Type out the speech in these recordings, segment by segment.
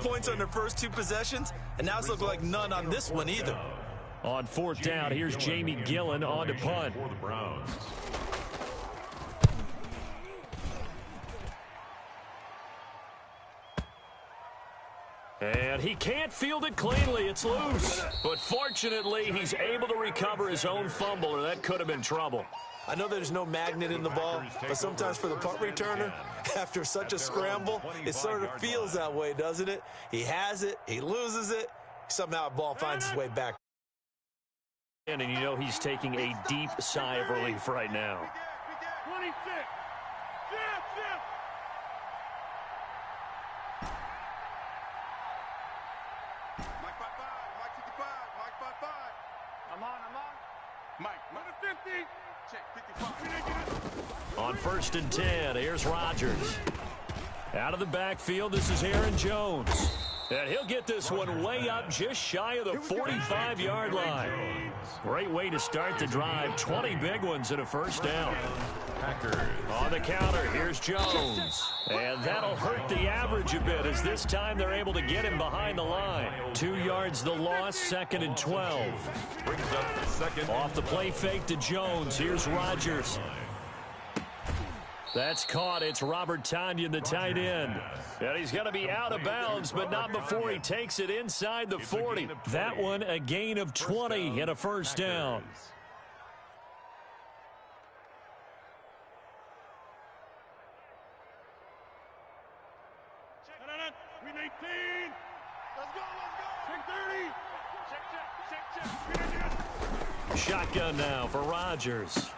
points on their first 2 possessions, and now it's looking like none on this one either. On 4th down, here's Jamie Gillen on to punt. For the Browns. And he can't field it cleanly. It's loose. But fortunately, he's able to recover his own fumble, or that could have been trouble. I know there's no magnet in the ball, but sometimes for the punt returner, after such a scramble, it sort of feels that way, doesn't it? He has it, he loses it, somehow the ball finds its way back. And you know he's taking a deep sigh of relief right now. 26. On 1st and 10, here's Rodgers. Out of the backfield, this is Aaron Jones. And he'll get this one way up just shy of the 45-yard line. Great way to start the drive. 20 big ones and a first down. Packers. On the counter, here's Jones. And that'll hurt the average a bit as this time they're able to get him behind the line. 2 yards the loss, 2nd and 12. Brings up the second. Off the play fake to Jones. Here's Rodgers. That's caught. It's Robert Tonyan, the tight end. And he's going to be out of bounds, but not before he takes it inside the 40. That one, a gain of 20 and a first down. Shotgun now for Rodgers.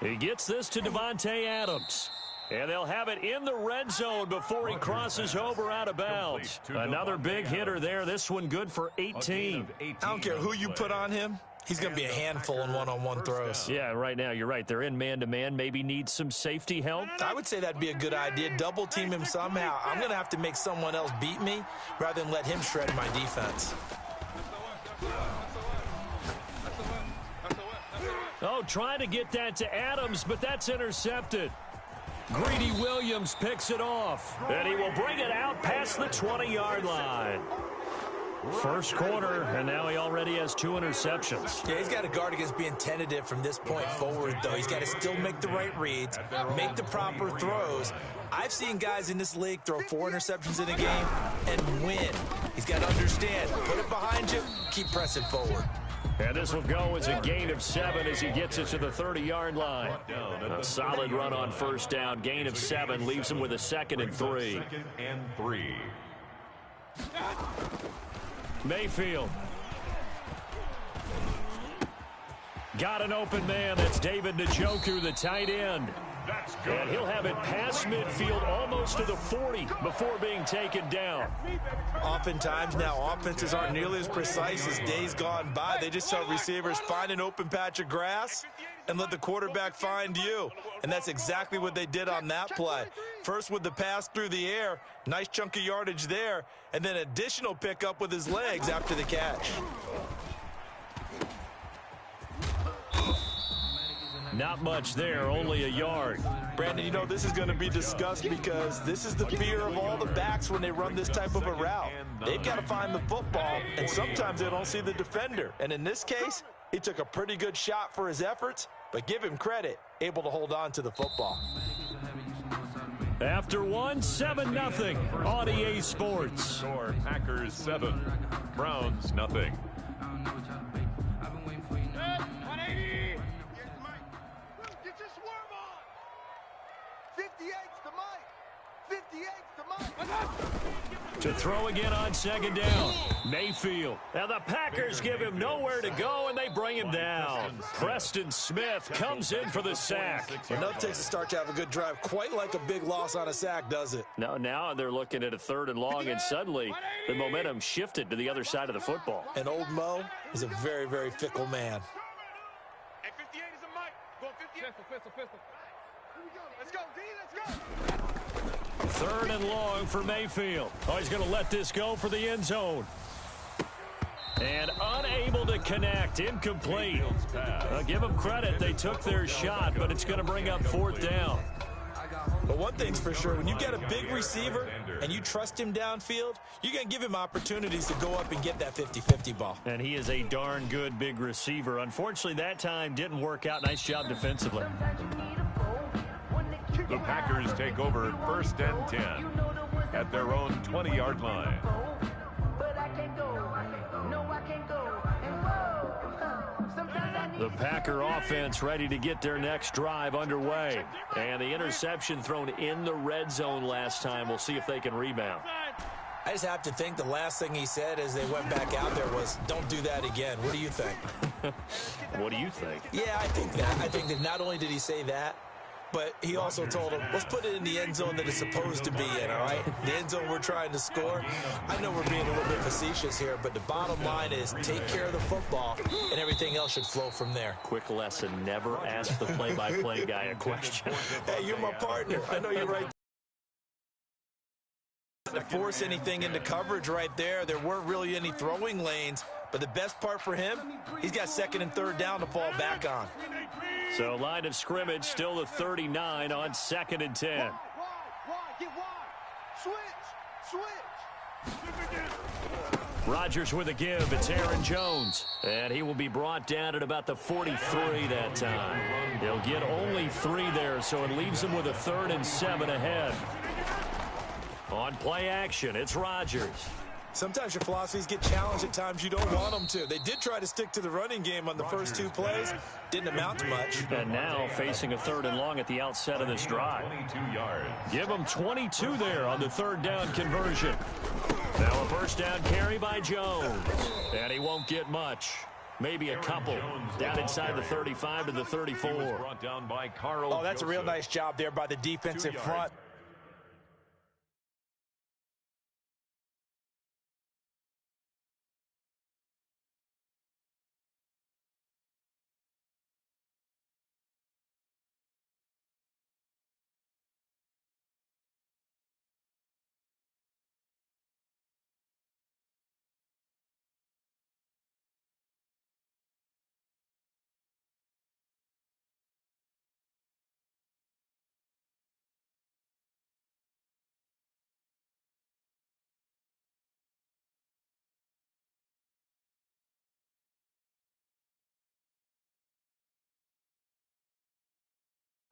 He gets this to Devontae Adams. And they'll have it in the red zone before he crosses over out of bounds. Another big hitter there. This one good for 18. I don't care who you put on him. He's going to be a handful in one-on-one throws. Yeah, right now, you're right. They're in man-to-man. Maybe need some safety help. I would say that'd be a good idea. Double team him somehow. I'm going to have to make someone else beat me rather than let him shred my defense. Oh, trying to get that to Adams, but that's intercepted. Greedy Williams picks it off, and he will bring it out past the 20-yard line. First quarter, and now he already has 2 interceptions. Yeah, he's got to guard against being tentative from this point forward, though. He's got to still make the right reads, make the proper throws. I've seen guys in this league throw 4 interceptions in a game and win. He's got to understand, put it behind you, keep pressing forward. And this will go as a gain of 7 as he gets it to the 30-yard line. A solid run on first down. Gain of 7 leaves him with a 2nd and 3. 2nd and 3. Mayfield. Got an open man. That's David Njoku, the tight end. And he'll have it past midfield almost to the 40 before being taken down. Oftentimes now offenses aren't nearly as precise as days gone by. They just tell receivers, find an open patch of grass and let the quarterback find you. And that's exactly what they did on that play. First with the pass through the air, nice chunk of yardage there, and then additional pickup with his legs after the catch. Not much there, only a yard. Brandon, you know, this is going to be discussed because this is the fear of all the backs when they run this type of a route. They've got to find the football, and sometimes they don't see the defender. And in this case, he took a pretty good shot for his efforts, but give him credit, able to hold on to the football. After 7-0 on EA Sports. Score, Packers 7, Browns nothing. To throw again on 2nd down. Mayfield. Now the Packers give him nowhere to go, and they bring him down. Preston Smith comes in for the sack. Enough takes to start to have a good drive. Quite like a big loss on a sack, does it? Now they're looking at a 3rd and long, and suddenly the momentum shifted to the other side of the football. And old Mo is a very, very fickle man. Hey, 58 is a mic. Go 58. Pistol. Here we go. Let's go, D. Let's go. 3rd and long for Mayfield. Oh, he's going to let this go for the end zone. And unable to connect. Incomplete. Give them credit. They took their shot, but it's going to bring up 4th down. But one thing's for sure, when you get a big receiver and you trust him downfield, you're going to give him opportunities to go up and get that 50-50 ball. And he is a darn good big receiver. Unfortunately, that time didn't work out. Nice job defensively. The Packers take over 1st and 10 at their own 20-yard line. The Packer offense ready to get their next drive underway. And the interception thrown in the red zone last time. We'll see if they can rebound. I just have to think the last thing he said as they went back out there was, don't do that again. What do you think? What do you think? Yeah, I think that. I think that not only did he say that, but he also told him, let's put it in the end zone that it's supposed to be in, all right? The end zone we're trying to score. I know we're being a little bit facetious here, but the bottom line is take care of the football, and everything else should flow from there. Quick lesson, never ask the play-by-play guy a question. Hey, you're my partner. I know you're right. To force anything into coverage right there. There weren't really any throwing lanes, but the best part for him, he's got 2nd and 3rd down to fall back on. So line of scrimmage still the 39 on 2nd and 10. Get wide. Switch. Rodgers with a give. It's Aaron Jones. And he will be brought down at about the 43 that time. He'll get only 3 there, so it leaves him with a 3rd and 7 ahead. On play action, it's Rodgers. Sometimes your philosophies get challenged at times you don't want them to. They did try to stick to the running game on the first 2 plays. Didn't amount to much. And now facing a 3rd and long at the outset of this drive. 22 yards. Give him 22 there on the 3rd down conversion. Now a 1st down carry by Jones. And he won't get much. Maybe a couple. Down inside the 35 to the 34. Brought down by Carl. Oh, that's a real nice job there by the defensive front.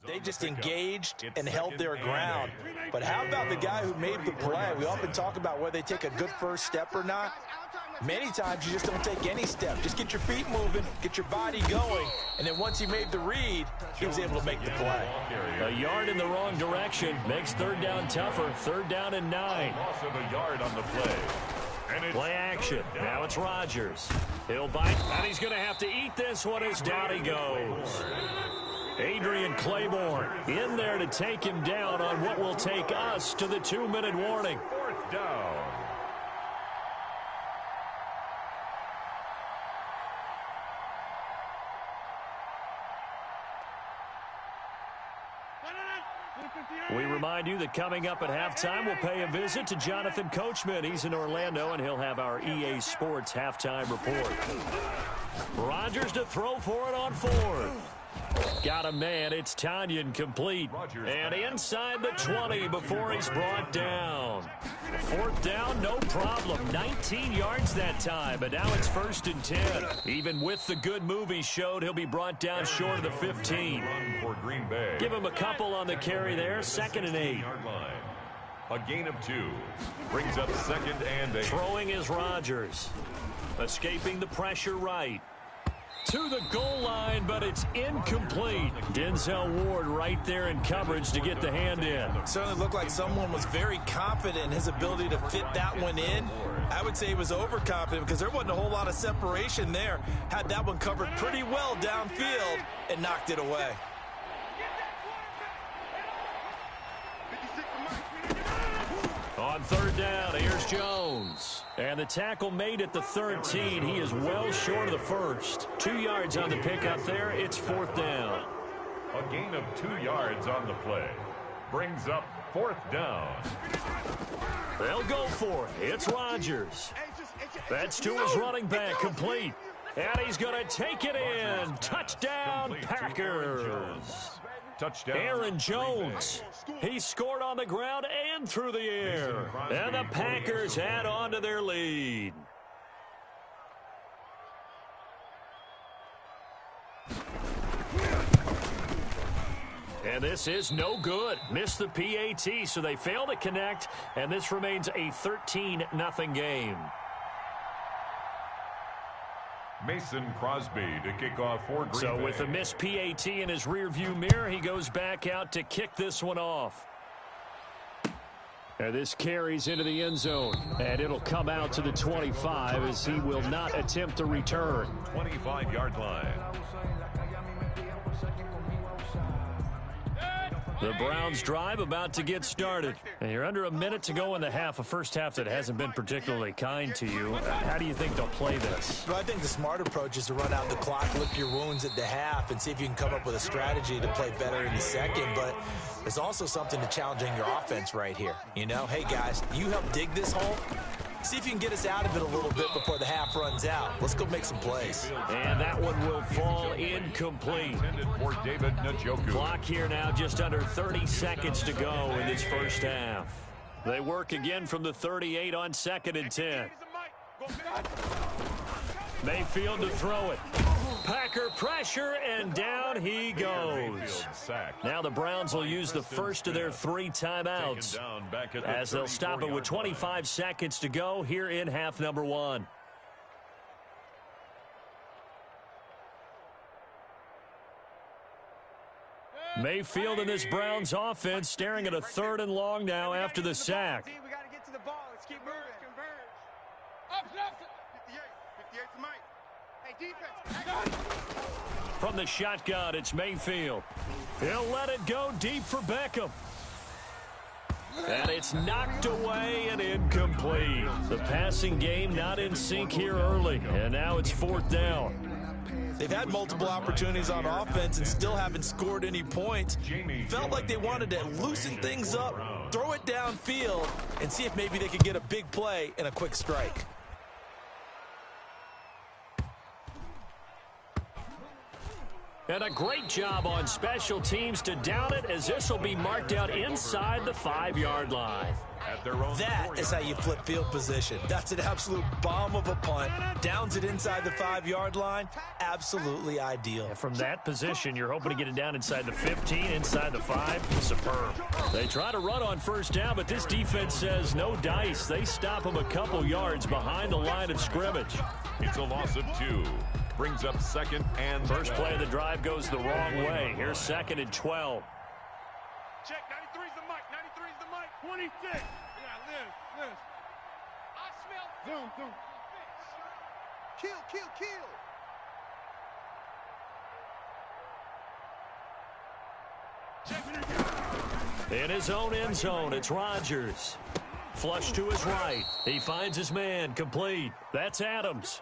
They just engaged and held their ground. But how about the guy who made the play? We often talk about whether they take a good first step or not. Many times you just don't take any step. Just get your feet moving, get your body going, and then once he made the read, he was able to make the play. A yard in the wrong direction makes 3rd down tougher. 3rd down and 9. Loss of a yard on the play. Play action. Now it's Rodgers. He'll bite, and he's going to have to eat this one as down he goes. Adrian Claiborne in there to take him down on what will take us to the 2-minute warning. 4th down. We remind you that coming up at halftime, we'll pay a visit to Jonathan Coachman. He's in Orlando, and he'll have our EA Sports halftime report. Rodgers to throw for it on 4th. Got a man. It's Tanyan complete. And inside the 20 before he's brought down. 4th down, no problem. 19 yards that time, but now it's 1st and 10. Even with the good move he showed, he'll be brought down short of the 15. For Green Bay. Give him a couple on the carry there. 2nd and 8. A gain of 2. Brings up 2nd and 8. Throwing is Rodgers. Escaping the pressure right. To the goal line, but it's incomplete. Denzel Ward right there in coverage to get the hand in. Certainly looked like someone was very confident in his ability to fit that one in. I would say he was overconfident because there wasn't a whole lot of separation there. Had that one covered pretty well downfield and knocked it away. On 3rd down, here's Jones. And the tackle made at the 13. He is well short of the 1st. 2 yards on the pickup there. It's 4th down. A gain of 2 yards on the play. Brings up 4th down. They'll go for it. It's Rodgers. That's to his running back, complete. And he's going to take it in. Touchdown, Packers. Touchdown. Aaron Jones. He scored on the ground and through the air. And the Packers add on to their lead. And this is no good. Missed the PAT, so they fail to connect, and this remains a 13-0 game. Mason Crosby to kick off for Green Bay. So with the missed PAT in his rearview mirror, he goes back out to kick this one off. And this carries into the end zone, and it'll come out to the 25 as he will not attempt to return. 25-yard line. The Browns drive about to get started. And you're under a minute to go in the half, a first half that hasn't been particularly kind to you. How do you think they'll play this? Well, I think the smart approach is to run out the clock, lick your wounds at the half, and see if you can come up with a strategy to play better in the second. But there's also something to challenging your offense right here. You know, hey, guys, you help dig this hole. See if you can get us out of it a little bit before the half runs out. Let's go make some plays. And that one will fall incomplete. For David Njoku. Clock here now, just under 30 seconds to go in this first half. They work again from the 38 on 2nd and 10. Mayfield to throw it. Packer pressure, and down he goes. Now the Browns will use the first of their 3 timeouts as they'll stop it with 25 seconds to go here in half number 1. Mayfield and this Browns offense staring at a 3rd and long now after the sack. We got to get to the ball. Let's keep moving. Converge. Up, left. 58 to Mike. Hey, defense. From the shotgun, it's Mayfield. He'll let it go deep for Beckham. And it's knocked away and incomplete. The passing game not in sync here early. And now it's 4th down. They've had multiple opportunities on offense and still haven't scored any points. Felt like they wanted to loosen things up, throw it downfield, and see if maybe they could get a big play and a quick strike. And a great job on special teams to down it, as this will be marked out inside the 5-yard line. That is how you flip field position. That's an absolute bomb of a punt. Downs it inside the 5-yard line. Absolutely ideal. From that position, you're hoping to get it down inside the 15, inside the 5. Superb. They try to run on first down, but this defense says no dice. They stop them a couple yards behind the line of scrimmage. It's a loss of 2. Brings up 2nd and first play of the drive goes the wrong way. Here's 2nd and 12. Check, 93's the mic, 93's the mic. 26. Yeah, Liz. I smell. Zoom. Kill. In his own end zone, it's Rodgers. Flush to his right. He finds his man, complete. That's Adams.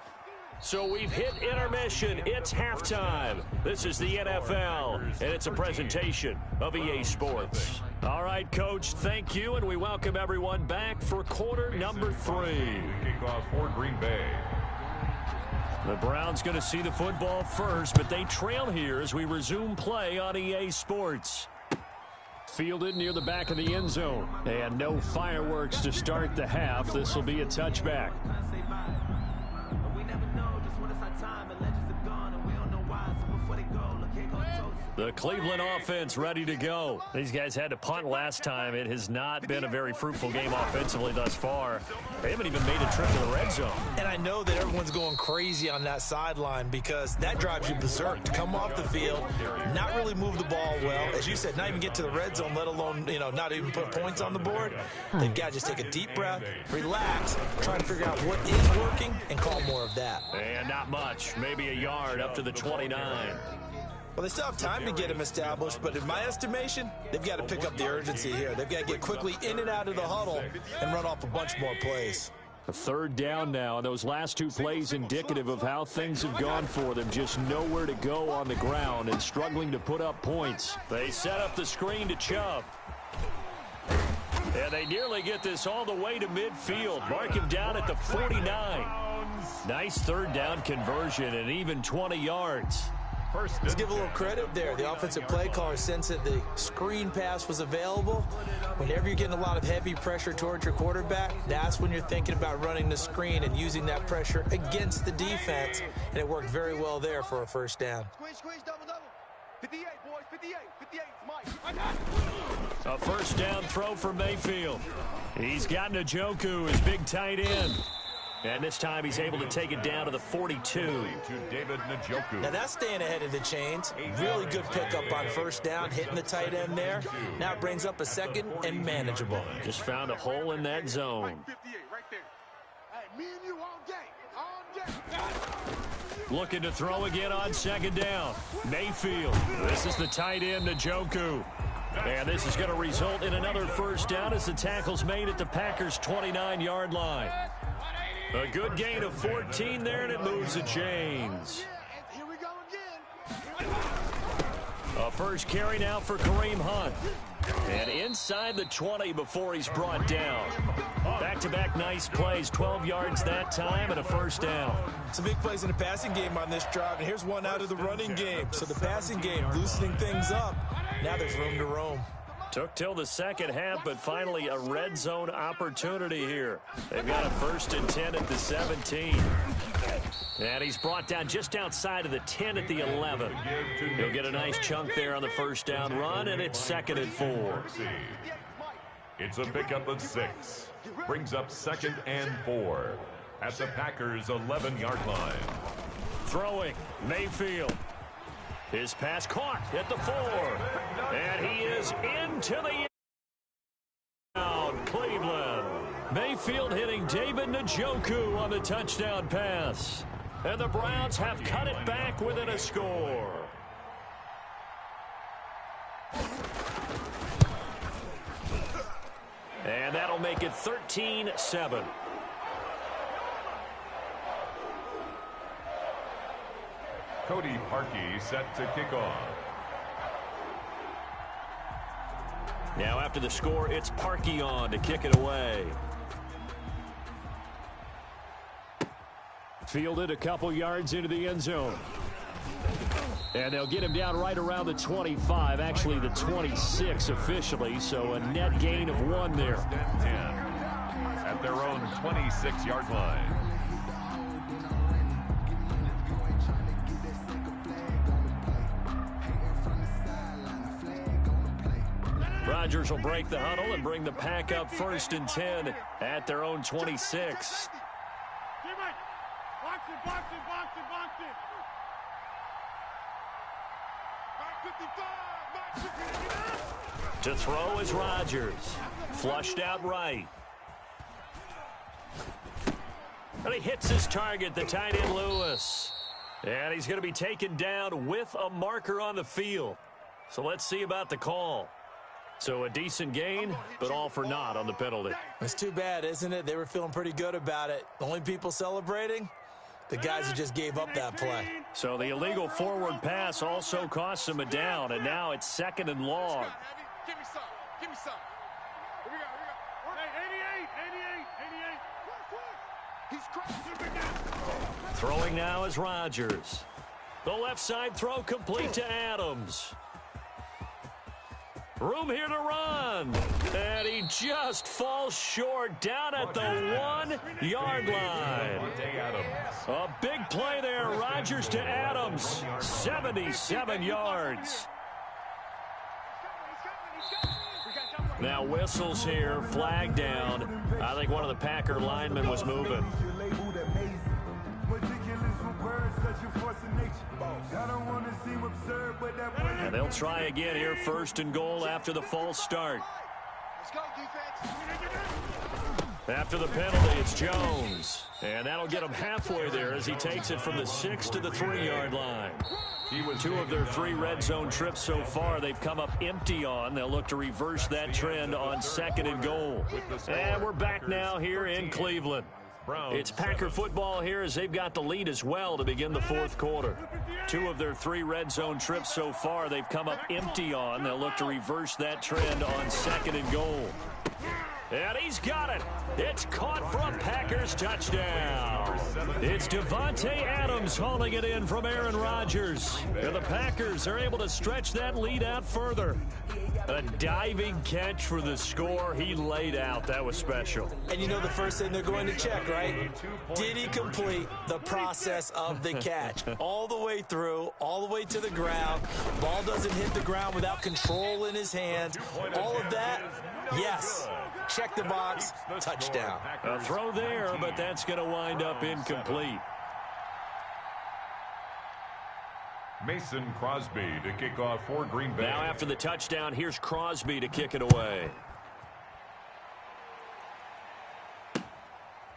So we've hit intermission. It's halftime. This is the NFL, and it's a presentation of EA Sports. All right, Coach, thank you, and we welcome everyone back for quarter number 3. Kickoff for Green Bay. The Browns going to see the football first, but they trail here as we resume play on EA Sports. Fielded near the back of the end zone, and no fireworks to start the half. This will be a touchback. The Cleveland offense ready to go. These guys had to punt last time. It has not been a very fruitful game offensively thus far. They haven't even made a trip to the red zone. And I know that everyone's going crazy on that sideline because that drives you berserk. To come off the field, not really move the ball well. As you said, not even get to the red zone, let alone, not even put points on the board. They've got to just take a deep breath, relax, try to figure out what is working, and call more of that. And not much. Maybe a yard up to the 29. Well, they still have time to get him established, but in my estimation, they've got to pick up the urgency here. They've got to get quickly in and out of the huddle and run off a bunch more plays. A 3rd down now, and those last 2 plays indicative of how things have gone for them. Just nowhere to go on the ground and struggling to put up points. They set up the screen to Chubb. And they nearly get this all the way to midfield. Mark him down at the 49. Nice 3rd down conversion and even 20 yards. First Let's and give a little 10 credit at the there. The 49 offensive yard play line. caller sensed that the screen pass was available. Whenever you're getting a lot of heavy pressure towards your quarterback, that's when you're thinking about running the screen and using that pressure against the defense. And it worked very well there for a first down. Squeeze, double. 58, boys, 58. 58, Mike. A first down throw for Mayfield. He's got Njoku, his big tight end. And this time he's able to take it down to the 42. To David Njoku. Now that's staying ahead of the chains. Really good pickup on first down, hitting the tight end there. Now it brings up a second and manageable. Just found a hole in that zone. 58, right there. Hey, me and you all day. All day. Looking to throw again on second down. Mayfield. This is the tight end, Njoku. And this is going to result in another first down as the tackle's made at the Packers' 29-yard line. A good gain of 14 there, and it moves the chains. Here we go again. A first carry now for Kareem Hunt. And inside the 20 before he's brought down. Back-to-back nice plays, 12 yards that time and a first down. Some big plays in the passing game on this drive, and here's one out of the running game. So the passing game loosening things up. Now there's room to roam. Took till the second half, but finally a red zone opportunity here. They've got a first and 10 at the 17. And he's brought down just outside of the 10 at the 11. He'll get a nice chunk there on the first down run, and it's second and 4. It's a pickup of 6. Brings up second and 4 at the Packers' 11-yard line. Throwing, Mayfield. His pass caught at the 4. And he is into the down, Cleveland. Mayfield hitting David Njoku on the touchdown pass. And the Browns have cut it back within a score. And that'll make it 13-7. Cody Parkey set to kick off. Now after the score, it's Parkey on to kick it away. Fielded a couple yards into the end zone. And they'll get him down right around the 25, actually the 26 officially, so a net gain of 1 there. First and 10 at their own 26-yard line. Rodgers will break the huddle and bring the pack up first and 10 at their own 26. Box it. Back 55. To throw is Rodgers. Flushed out right. And he hits his target, the tight end Lewis. And he's going to be taken down with a marker on the field. So let's see about the call. So a decent gain, but all for naught on the penalty. It's too bad, isn't it? They were feeling pretty good about it. The only people celebrating, the guys who just gave up that play. So the illegal forward pass also cost him a down, and now it's second and long. Give me some. Here we go. Hey, 88. He's crazy. Throwing now is Rodgers. The left side throw complete to Adams. Room here to run. And he just falls short down at the 1-yard line. A big play there. Rodgers to Adams. 77 yards. Now whistles here. Flag down. I think one of the Packer linemen was moving. And they'll try again here, first and goal after the false start. Let's go, defense. After the penalty, it's Jones. And that'll get him halfway there as he takes it from the 6 to the 3-yard line. Two of their 3 red zone trips so far, they've come up empty on. They'll look to reverse that trend on second and goal. And we're back now here in Cleveland. It's Packer football here as they've got the lead as well to begin the fourth quarter. 2 of their 3 red zone trips so far, they've come up empty on. They'll look to reverse that trend on second and goal. And he's got it. It's caught for a Packers touchdown. It's Devontae Adams hauling it in from Aaron Rodgers. And the Packers are able to stretch that lead out further. A diving catch for the score. He laid out. That was special. And you know the first thing they're going to check, right? Did he complete the process of the catch? All the way through, all the way to the ground. Ball doesn't hit the ground without control in his hands. All of that, yes. Check the box, touchdown. A throw there, but that's going to wind up incomplete. Mason Crosby to kick off for Green Bay. Now after the touchdown, here's Crosby to kick it away.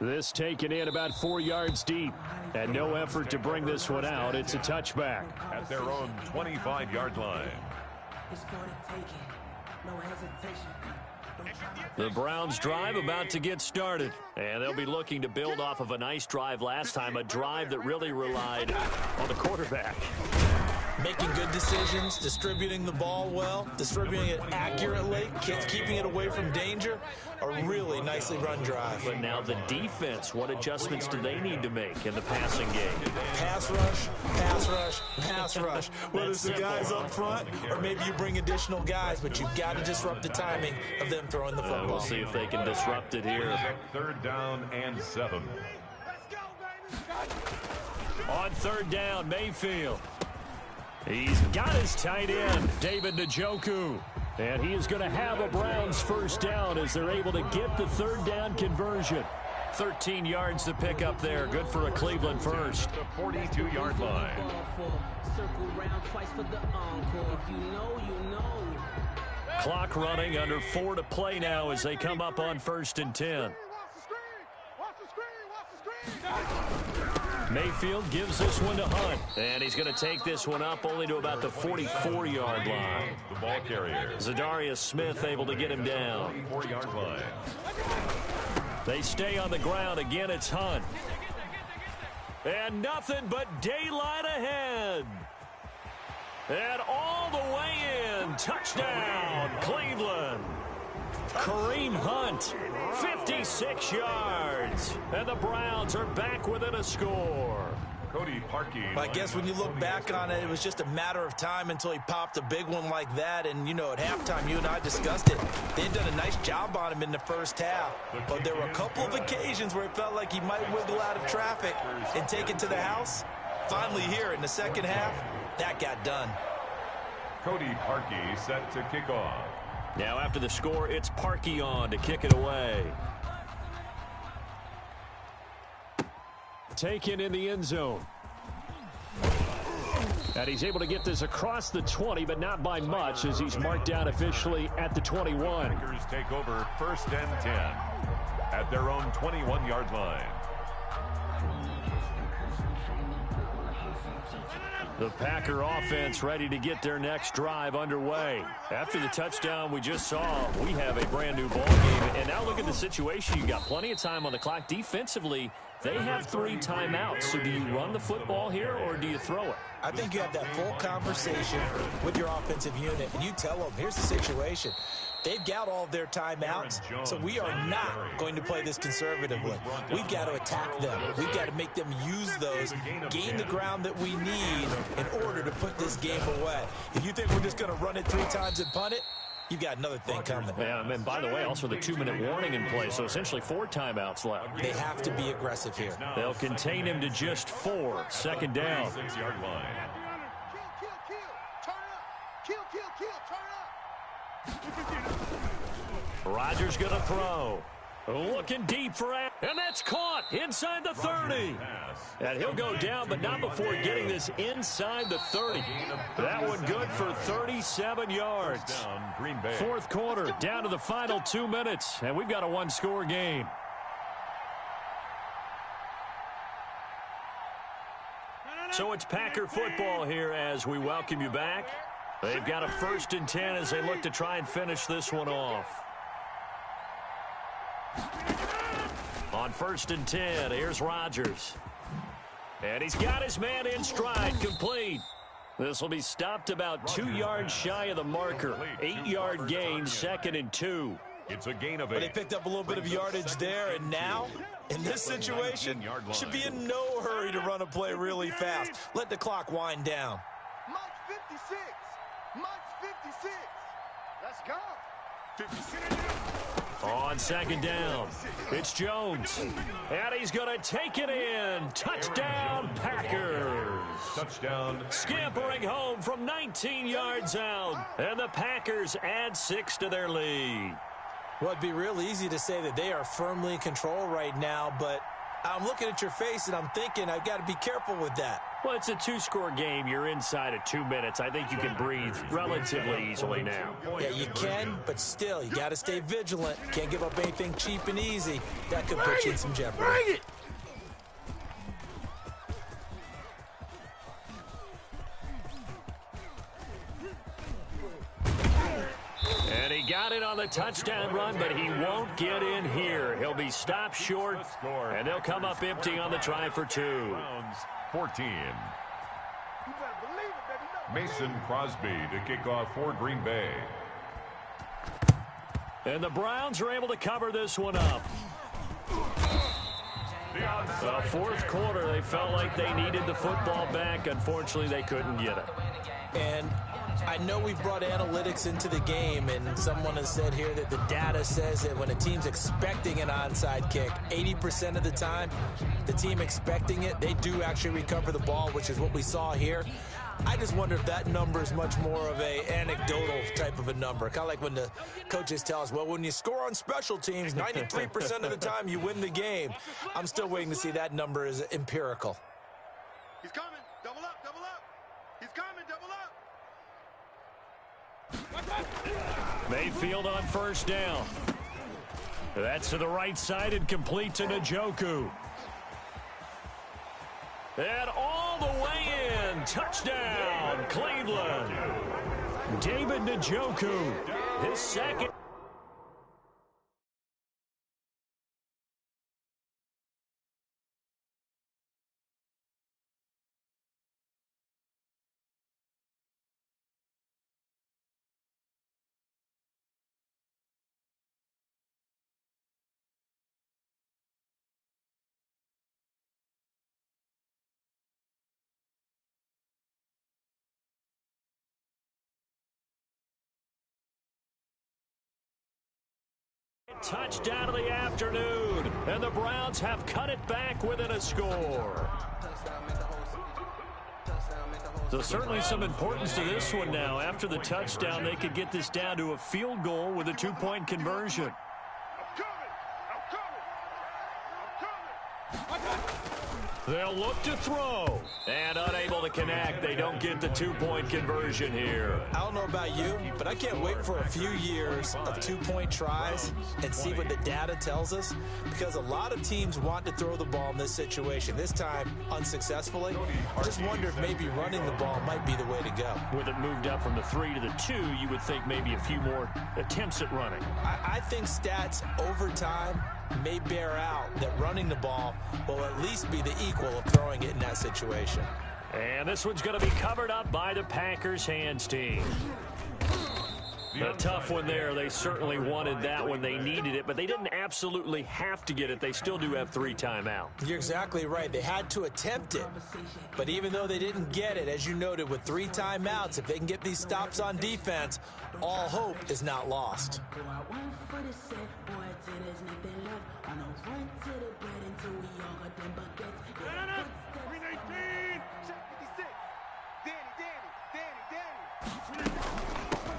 This taken in about 4 yards deep. And no effort to bring this one out. It's a touchback. At their own 25-yard line. The Browns drive about to get started. And they'll be looking to build off of a nice drive last time. A drive that really relied on the quarterback. Making good decisions, distributing the ball well, distributing it accurately, keeping it away from danger. A really nicely run drive. But now the defense, what adjustments do they need to make in the passing game? Pass rush, pass rush, pass rush. Whether it's the guys up front or maybe you bring additional guys, but you've got to disrupt the timing of them throwing the football. We'll see if they can disrupt it here. Third down and 7. On third down, Mayfield. He's got his tight end, David Njoku. And he is going to have a Browns first down as they're able to get the third down conversion. 13 yards to pick up there. Good for a Cleveland first. The 42-yard line. Clock running, under 4 to play now as they come up on 1st and 10. Mayfield gives this one to Hunt. And he's going to take this one up only to about the 44-yard line. The ball carrier. Zadarius Smith able to get him down. 4-yard line. They stay on the ground. Again, it's Hunt. And nothing but daylight ahead. And all the way in. Touchdown, Cleveland. Kareem Hunt, 56 yards. And the Browns are back within a score. Cody Parkey. I guess when you look back on it, it was just a matter of time until he popped a big one like that. And, you know, at halftime, you and I discussed it. They'd done a nice job on him in the first half. But there were a couple of occasions where it felt like he might wiggle out of traffic and take it to the house. Finally here in the second half, that got done. Cody Parkey set to kick off. Now after the score, it's Parkey on to kick it away. Taken in the end zone. And he's able to get this across the 20, but not by much as he's marked down officially at the 21. Packers take over 1st and 10 at their own 21-yard line. The Packer offense ready to get their next drive underway. After the touchdown we just saw, we have a brand new ball game. And now look at the situation. You've got plenty of time on the clock. Defensively, they have 3 timeouts. So do you run the football here or do you throw it? I think you have that full conversation with your offensive unit, and you tell them, here's the situation. They've got all of their timeouts, so we are not going to play this conservatively. We've got to attack them. We've got to make them use those, gain the ground that we need in order to put this game away. If you think we're just going to run it 3 times and punt it, you've got another thing coming. Yeah, and by the way, also the 2-minute warning in place, so essentially 4 timeouts left. They have to be aggressive here. They'll contain him to just 4. Second down. 6-yard line. Rodgers going to throw. Looking deep for it. And that's caught inside the 30. And he'll go down, but not before getting this inside the 30. That one good for 37 yards. Fourth quarter, down to the final 2 minutes. And we've got a 1-score game. So it's Packer football here as we welcome you back. They've got a 1st and 10 as they look to try and finish this one off. On 1st and 10, here's Rodgers. And he's got his man in stride, complete. This will be stopped about 2 yards shy of the marker. 8-yard gain, 2nd and 2. It's a gain of 8. But they picked up a little bit of yardage there, and now, in this situation, should be in no hurry to run a play really fast. Let the clock wind down. Mike 56. Mike 56. Let's go. 56. On second down, it's Jones. And he's going to take it in. Touchdown, Packers. Touchdown. Scampering home from 19 yards out. And the Packers add 6 to their lead. Well, it'd be real easy to say that they are firmly in control right now, but I'm looking at your face and I'm thinking I've got to be careful with that. Well, it's a 2-score game. You're inside of 2 minutes. I think you can breathe relatively easily now. Yeah, you can, but still, you got to stay vigilant. Can't give up anything cheap and easy. That could put you in some jeopardy. Bring it! And he got it on the touchdown run, but he won't get in here. He'll be stopped short, and they'll come up empty on the try for 2. Browns 14. Mason Crosby to kick off for Green Bay. And the Browns are able to cover this one up. The fourth quarter, they felt like they needed the football back. Unfortunately, they couldn't get it. And I know we've brought analytics into the game, and someone has said here that the data says that when a team's expecting an onside kick, 80% of the time, the team expecting it, they do actually recover the ball, which is what we saw here. I just wonder if that number is much more of a anecdotal type of a number. Kind of like when the coaches tell us, well, when you score on special teams, 93% of the time you win the game. I'm still waiting to see that number is empirical. He's coming. Double up, double up. He's coming, double up. Mayfield on first down. That's to the right side and complete to Njoku. And all the way in. Touchdown, Cleveland. David Njoku, his second. Touchdown of the afternoon, and the Browns have cut it back within a score. So certainly some importance to this one now. After the touchdown, they could get this down to a field goal with a 2-point conversion. They'll look to throw, and unable to connect. They don't get the 2-point conversion here. I don't know about you, but I can't wait for a few years of 2-point tries and see what the data tells us, because a lot of teams want to throw the ball in this situation. This time, unsuccessfully. I just wonder if maybe running the ball might be the way to go. With it moved up from the 3 to the 2, you would think maybe a few more attempts at running. I think stats over time may bear out that running the ball will at least be the equal of throwing it in that situation. And this one's going to be covered up by the Packers hands team. A tough one there. They certainly wanted that when they needed it, but they didn't absolutely have to get it. They still do have 3 timeouts. You're exactly right. They had to attempt it, but even though they didn't get it, as you noted, with 3 timeouts, if they can get these stops on defense, all hope is not lost.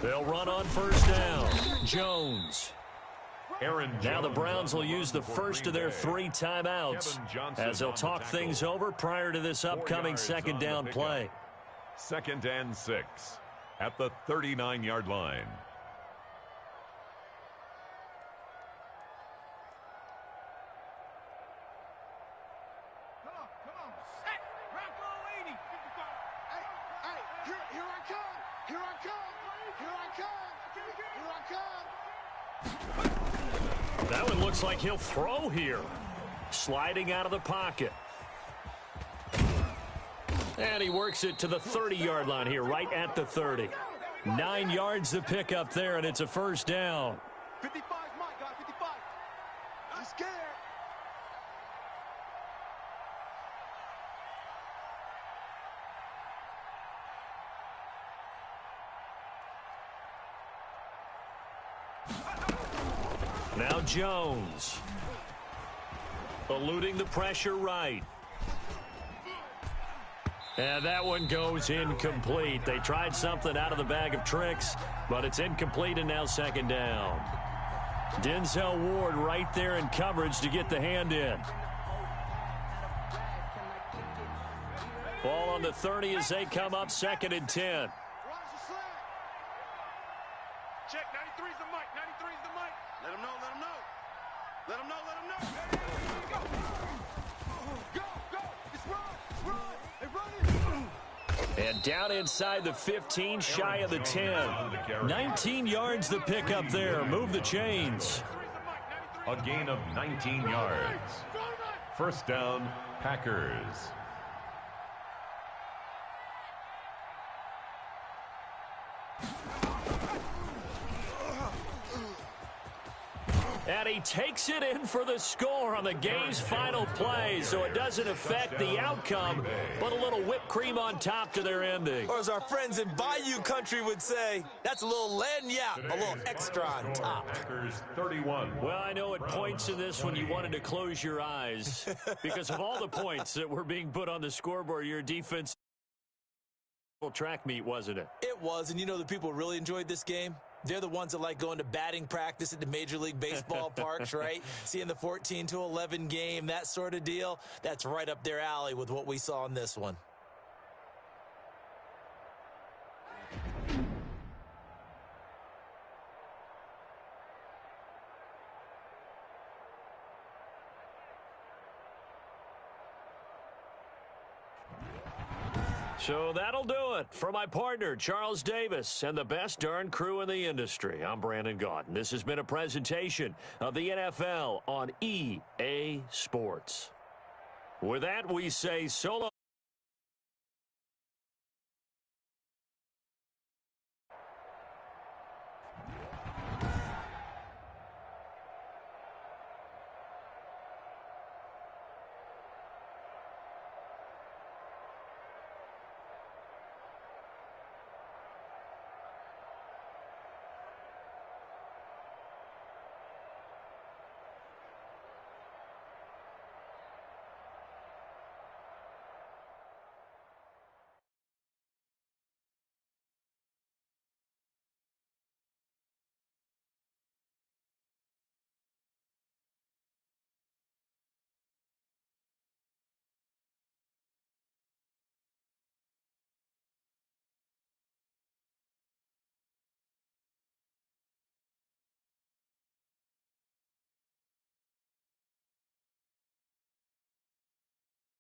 They'll run on first down. Jones. Aaron Jones. Now the Browns will use the first of their 3 timeouts as they'll talk things over prior to this upcoming second down play. 2nd and 6 at the 39-yard line. That one looks like he'll throw here. Sliding out of the pocket. And he works it to the 30-yard line here, right at the 30. 9 yards to pick up there, and it's a first down. 55 Mike. Now Jones. Eluding the pressure right. And that one goes incomplete. They tried something out of the bag of tricks, but it's incomplete and now second down. Denzel Ward right there in coverage to get the hand in. Ball on the 30 as they come up 2nd and 10. Check, 93's the mic, 93's the mic. Let him know, let him know. Let him know, let him know. Go, go, go. It's run, They run it. And down inside the 15, shy of the 10. 19 yards the pick up there. Move the chains. A gain of 19 yards. First down, Packers. And he takes it in for the score on the game's final play, so it doesn't affect the outcome, but a little whipped cream on top to their ending. Or as our friends in Bayou Country would say, that's a little lagniappe, a little extra on top. Packers 31. Well, I know it points to this when you wanted to close your eyes. Because of all the points that were being put on the scoreboard, your defense track meet, wasn't it? It was, and you know the people who really enjoyed this game? They're the ones that like going to batting practice at the Major League Baseball parks, right? Seeing the 14-11 game, that sort of deal. That's right up their alley with what we saw in this one. So that'll do it. For my partner, Charles Davis, and the best darn crew in the industry, I'm Brandon Gaudin. This has been a presentation of the NFL on EA Sports. With that, we say so long.